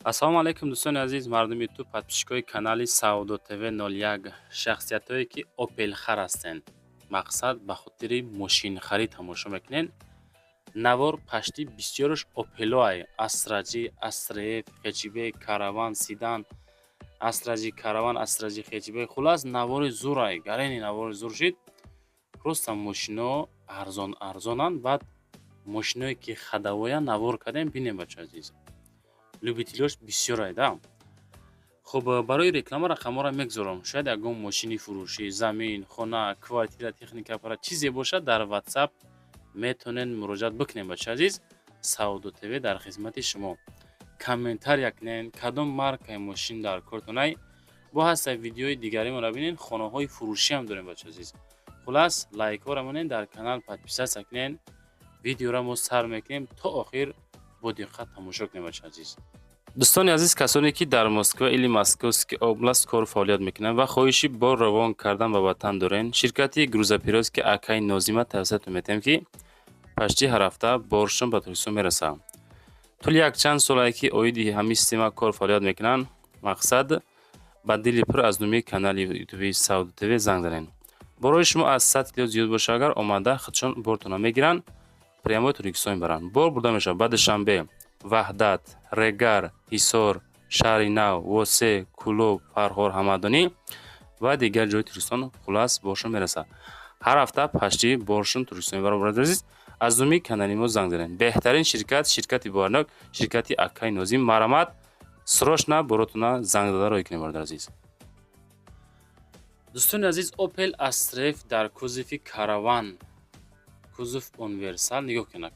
ассалому алайкум дӯстони азиз, мардуми ютуб, подписчикои канали Саудо ТВ 01. Шахсиятое ки Opel хар ҳастанд. Мақсад ба хотири мошинхарӣ тамошо мекунед. Навор пашти бисёраш Opel-ай. Astra-G, Astra-F, Hatchback, Caravan, Sedan, Astra-G, Caravan, Astra-G, Hatchback. Хулас навори зурай. Гарени навори зур шид. Просто мошино арзонанд. Баъд мошиное ки хадавоя навор кардем бинем бача азиз. Любителёш бисёрай да. Хуб, барои реклама рақамҳоро мегзорам. Шояд ягон мошини фурӯшӣ, замин, хона, квартира, техника, аппарат чизе боша, дар WhatsApp метавонед муроҷиат бикунед бача азиз. Саудо ТВ дар хизмати шумо. Комментария кунед, кадом маркаи мошин дар кортонай. Бо ҳастаи видеои дигаримонро бинед, хонаҳои фурӯшиам дорем бача азиз. Хулас, лайкҳоро монед, дар канал подписатсия кунед. Видеоро мо сар мекунем то охир бо диққат тамошо кунед бача азиз. дӯстони азиз, касоне ки дар Москва или Московский област кор фаъолият мекунанд ва хоҳиши бор равон кардан ба ватан дорен, ширкати грузоперевозки Акаи Нозима тавсиятон метем ки пашти ҳар ҳафта боршон ба Туркистон мерасад. Тӯли якчанд солае ки оиди ҳамин система кор фаъолият мекунанд. Мақсад ба дили пур аз номи канали ютуби Саудо ТВ занг занед. Борои шумо аз 100 кило зиёд боша, агар омада худшон бортона мегиранд, прямо Туркистон мебаранд. Бор бурда мешавад ба Душанбе, Ваҳдат, Регар, Ҳисор, Шаҳри Нав, Восе, Кӯлоб, Фарҳор, Ҳамадонӣ ва дигар ҷои Туркистон хулас боршон мерасад. Ҳар ҳафта пашти боршон Туркистон мебарад. Борадар азиз, аз номи канали мо занг занед. Беҳтарин ширкат, ширкати боварнок, ширкати Акаи Нозим. Марамат, срочно боротона занг дада роҳӣ кунед, борадар азиз. дӯстони азиз, Opel Astra-F дар кузови Caravan, кузов универсал нигоҳ кунед.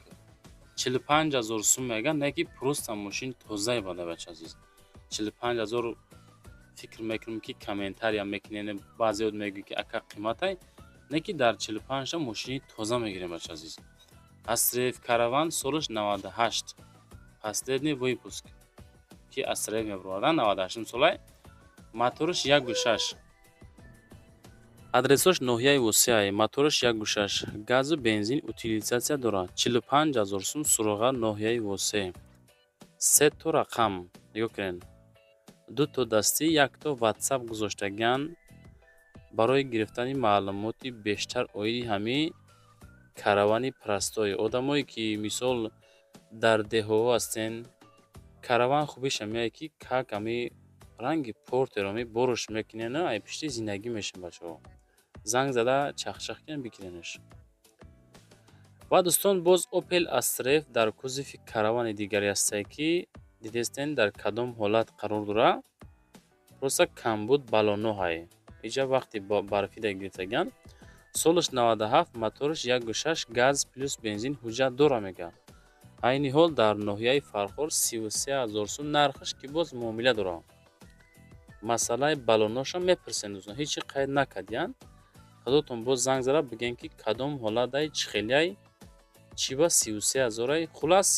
45000 сум меган, не ки просто мошин тозаи бада бача азиз. 45000 фикр мекунем ки комментария мекунем, баъзеот мегӯянд ки ака қиматай, не ки дар 45 та мошини тоза мегирем бача азиз. Astra-F Caravan солаш 98. Последний выпуск ки Astra-F мебардан 98 солай. Моториш 1.6. Адресош ноҳияи Восеай, моториш 1.6, газу бензин утилизатсия дорад. 45000 сум суроға ноҳияи Восе. 3 то рақам нигоҳ кунед. 2 то дастӣ, 1 то WhatsApp гузоштаган барои гирифтани маълумоти бештар оиди ҳамин каравани простой. Одамое ки мисол дар деҳоҳо ҳастен, караван хубиш ҳамияе ки как ҳамин ранги портеро боруш мекунен, ай пишти зиндагӣ мешавад бачаҳо. Занг зада чахчах кунед бигиренаш. Ва дӯстон, боз Opel Astra-F дар кузови каравани дигаре ҳастае ки дидестен дар кадом ҳолат қарор дорад. Просто камбуд балоноҳай. Иҷа вақти барфида гирифтаган. Солаш 97, моториш 1.6, газ плюс бензин ҳуҷҷат дора мегӯяд. Айни ҳол дар ноҳияи Фархор 33000 сум нархаш ки боз муомила дорад. Масъалаи балоношам мепурсен дӯстон, ҳеҷ чи қайд накардиянд. Худотон боз занг зада бигӯед ки кадом ҳолатай, чӣ хелияй, чӣ ба 33000ай. Хулас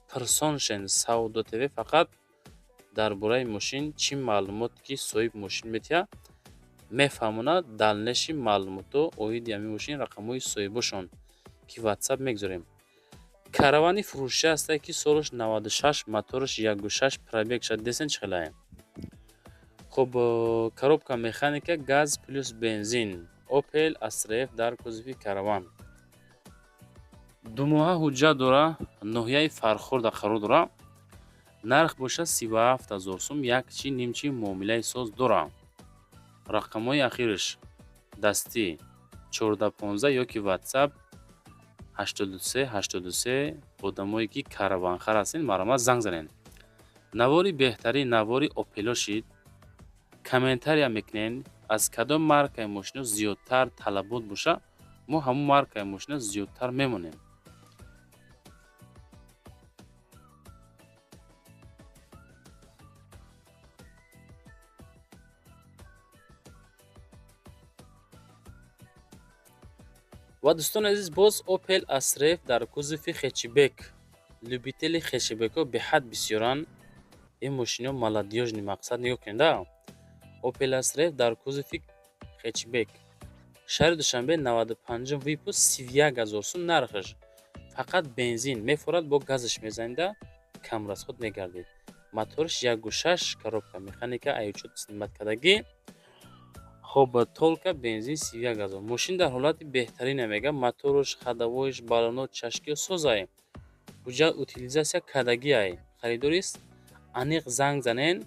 пурсон шен. Саудо ТВ фақат дар бораи мошин чӣ маълумот ки соҳиб мошин метиҳад мефаҳмонад. Далнеши маълумото оиди ҳамин мошин рақамҳои соҳибошон ки WhatsApp мегзорем. Каравани фурӯшӣ ҳастае ки солаш 96, моториш 1.6, пробег шад десен чӣ хелае. Хуб, коробка механика, газ плюс бензин. Opel Astra-F дар кузови Caravan. 2 моҳа ҳуҷҷат дора, ноҳияи Фархорда қарор дора. Нарх боша 37000 сум, якчи нимчи муомилаи соз дора. Рақамҳои ахираш дастӣ 1415 ёки WhatsApp 8383. Одамое ки Caravan хар ҳастен, марамат занг занед. Навори беҳтарин навори Opel шид. Комментария мекунед. Аз кадом маркаи мошино зиёдтар талабот боша, мо ҳамон маркаи мошино зиёдтар мемонем. ва дӯстони азиз, боз Opel Astra-F дар кузови Hatchback. Любители Hatchbackҳо беҳад бисёранд. Ин мошино молодёжни. Мақсад нигоҳ кунед. Opel Astra-F дар кузови Hatchback. Шаҳри Душанбе 95 выпуск 31000 сум нархаш. Фақат бензин мефорад, бо газаш мезанед, кам расход мегардед. моторш 1.6 коробка механика ай4 синбаткадагӣ. хоб толка бензин 31000. мошин дар ҳолати беҳтарина мега. моторш, ходовойш, баллонот чашкиё созай. ҳуҷҷат утилизатсия кадагиай. харидорист аниқ занг занен,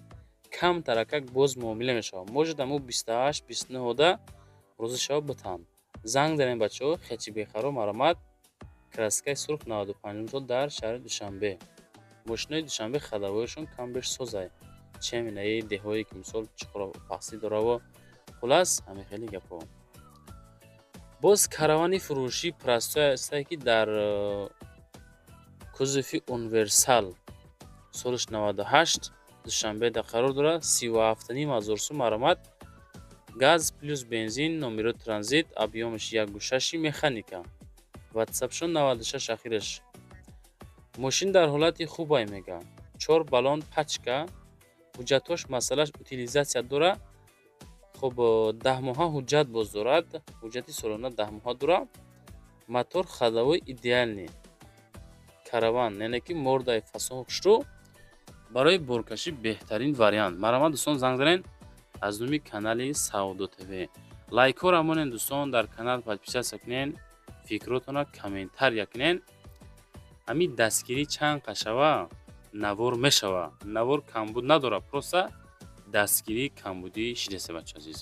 кам таракак боз муомила мешавад. можедамо 28-29 ода розӣ шава битан. занг занен бачаҳо. хечи бехаро маромат. краскаи сурх 95 сол дар шаҳри Душанбе. мошинои Душанбе ходовойшон камбеш созай. чеминаи деҳое ки мисол чуқуро пахсӣ дораво. хулас ҳамин хели гапо. боз каравани фурӯшӣ простой астае ки дар кузуфи универсал солиш 98 Душанбеда қарор дорад. 37500 сум маромат. газ плюс бензин, номеро транзит, объёмиш 1.6 механика. ватсапшон 96 ахираш. мошин дар ҳолати хубай мега. 4 баллон пачка. ҳуҷҷатош масъалаш утилизатсия дора. хуб 10 моҳа ҳуҷҷат боз дорад. ҳуҷҷати солона 10 моҳа дора. мотор ходовой идеални. караван яъне ки мордаи фасон хушту барои боркашӣ беҳтарин вариант. маромат дӯстон, занг занен аз номи канали Саудо ТВ. лайкҳо рамонен дӯстон, дар канал подписатсия кунен, фикротона комментария кунен. ҳамин дастгирӣ чанд қашава навор мешава. навор камбуд надора, просто дастгирӣ камбудӣ шидеса бача азиз.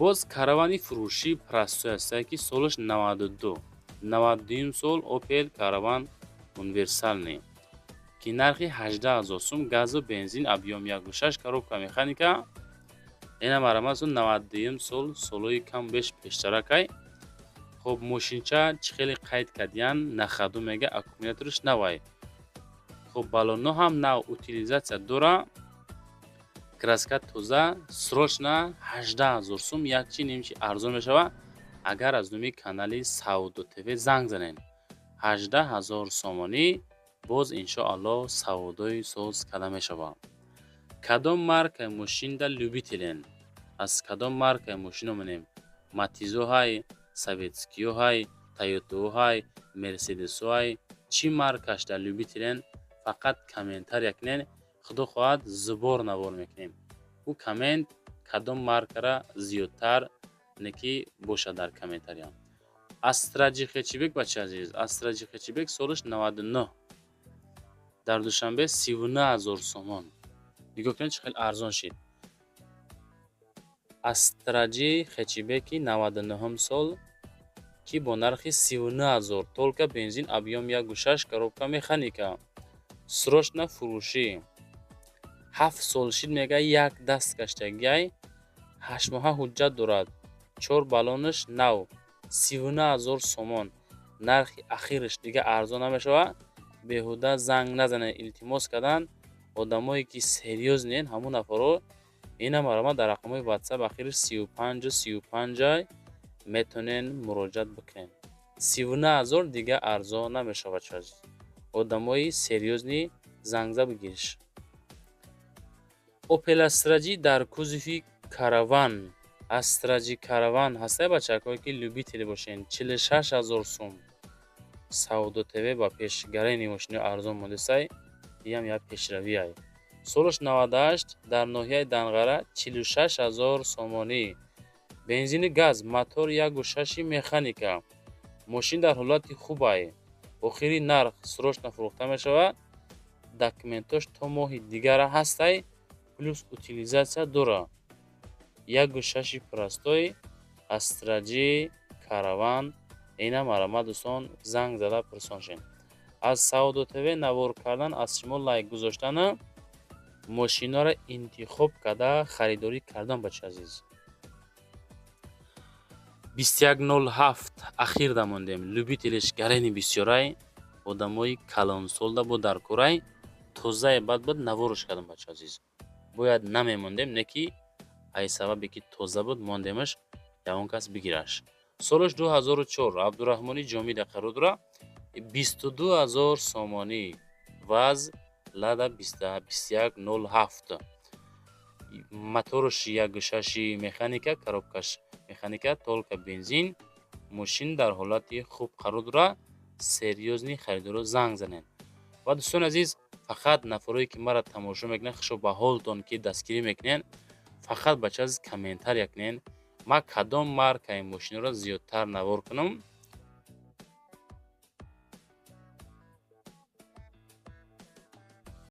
боз каравани фурӯшӣ простой астае ки солиш 92 сол Opel Caravan универсални ки нархи 18000 сум. газу бензин, объём 1.6 коробка механика. ина маромат 92 сол солои кам беш пештаракай. хоб мошинча чӣ хеле қайд кардиян нахаду мега. аккумуляториш навай. хоб баллонно ҳам нав утилизатсия дора. краска тоза. срочна 18000 сум. якчи нимчи арзон мешава агар аз номи канали Саудо ТВ занг занен. 18000 сомонӣ. боз иншоаллоҳ саводои соз карда мешава. кадом маркаи мошинда любителен? аз кадом маркаи мошино менем? матизо ҳай, советскиё ҳай, тойотао ҳай, мерседесо ҳай. чӣ маркашда любителен? фақат комментария кунен. худо хоҳад зубор навор мекунем. ӯ коммент кадом маркара зиёдтар неки бошад дар комментария. Астраҷи Хечибек бача азиз. Астраҷи Хечибек солиш 99. дар Душанбе 39000 сомон. нигоҳ кунед чӣ хел арзон шид. Астраҷи Хечибеки 99 сол ки бо нархи 39000. толка бензин, объём 1.6 коробка механика. срочна фурӯшӣ. 7 сол шид мега. як даст гаштагиай. 8 моҳа ҳуҷҷат дорад. 4 баллониш нав. 39000 сомон. нархи ахираш дига арзон намешава. беҳуда занг назанед. илтимос кардан одамое ки серьёзнен ҳамун нафаро ина маромат дар рақамҳои ватсап ахираш 35 метонен муроҷиат бикунен. 39000 дига арзон намешава. одамои серьёзни зангза бигириш. Opel Астраҷи дар кузуфи караван. Астраҷи караван ҳастае бачакое ки любители бошен. 46000 сум. Саудо ТВ ба пеш гарани мошинои арзон монисай. иям як пешравиай. солиш 98 дар ноҳияи Данғара 46000 сомонӣ. бензини газ, мотор 1.6 механика. мошин дар ҳолати хубай. охири нарх срочна фурӯхта мешава. документош то моҳи дигара ҳастай. плюс утилизатсия дора. 1.6 простой. Астраҷи караван. ина маромат дӯстон, занг зада пурсон шен. аз Саудо ТВ навор кардан, аз шумо лайк гузоштану мошинаро интихоб карда харидорӣ кардан бача азиз. 2107 ахирда мондем. любителиш гарани бисёрай. одамои калонсолда бо дар корай. тозае бад наворш кардан бача азиз. бояд намемондем неки ай сабабе ки тоза буд мондемаш ягон кас бигираш. солиш 2004 Абдураҳмони ҷомида қарор дора. 22000 сомонӣ. ваз Лада 2107. моторш 1.6 механика, коробкаш механика, толка бензин. мошин дар ҳолати хуб қарор дора. серьёзни харидоро занг занед. ва дӯстон азиз, фақат нафарое ки маро тамошо мекунед хушо ба ҳолтон ки дастгирӣ мекунед фақат ба чиз комментария кунед ма кадом маркаи мошинро зиёдтар навор кунам